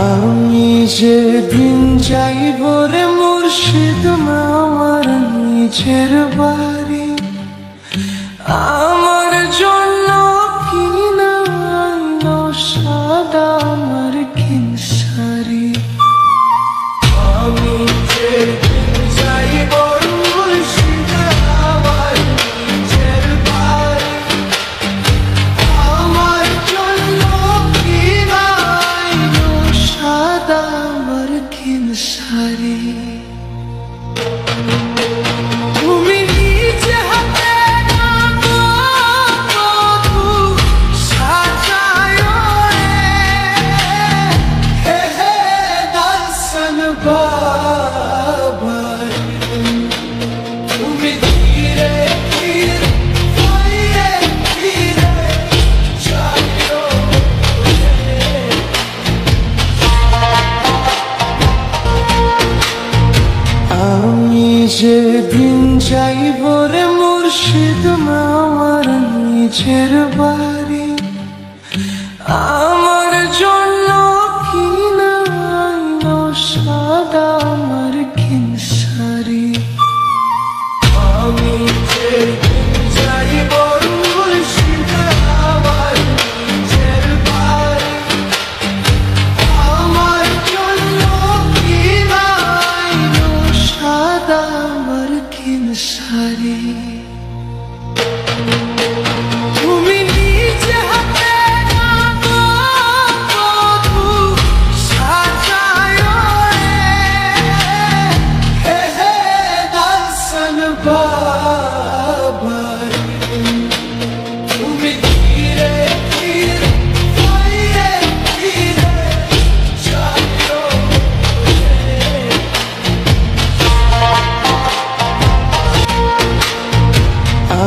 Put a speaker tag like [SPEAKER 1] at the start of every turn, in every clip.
[SPEAKER 1] আমি যেদিন যাইব রে মুর্শিদ আমার নিজের বাড়ি, আমার জন্য কিনা আনলো সাদা আমার কিনসারি। আমি যেদিন যাইব মুর্শিদ আমার নিজের বাড়ি, আমার জন্য কিনা আনলো সাদা আমার কিনসারি। তুমি নিজে হাতে তুমি ধীরে ধীরে ধীরে ধীরে যাইও। আমি যেদিন যাইব রে মুর্শিদ আমার নিজের বাড়ি, আমার জন্য কিনা আনলো সাদা আমার কিনসারি। আমি যেদিন যাইব মুর্শিদ আমার নিজের বাড়ি, আমার জন্য কিনা আনলো সাদা আমার কিনসারি। তুমি নিজে হাতে তুমি ধীরে ধীরে ধীরে ধীরে যাইও।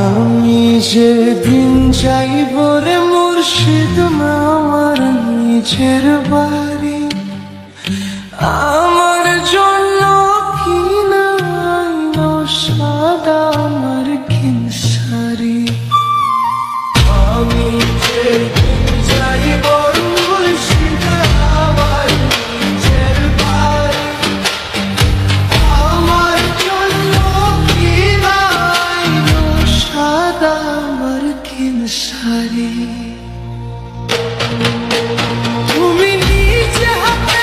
[SPEAKER 1] আমি যেদিন যাইব রে মুর্শিদ আমার নিজের বাড়ি, আমার জন্য কিনা আনলো সাদা আমার কিনসারি। আমি যেদিন যাইব মুর্শিদ আমার নিজের বাড়ি, আমার জন্য কিনা আনলো সাদা আমার কিনসারি। তুমি নিজে হাতে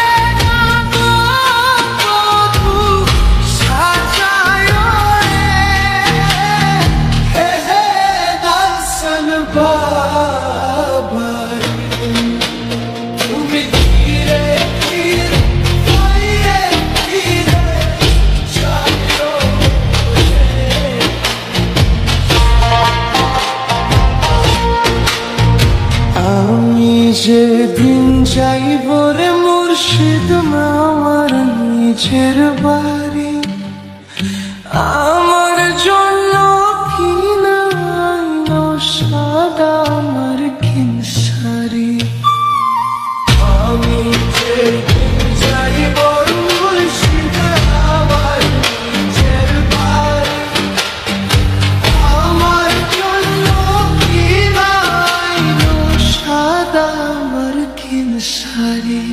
[SPEAKER 1] তুমি ধীরে ধীরে ধীরে ধীরে যাইও। আমি যেদিন যাইব রে মুর্শিদ আমার নিজের বাড়ি, আমার জন্য কিনা আনলো সাদা আমার কিনসারি। আমি যেদিন যাইব মুর্শিদ আমার নিজের বাড়ি, আমার জন্য কিনা আনলো সাদা আমার কিনসারি।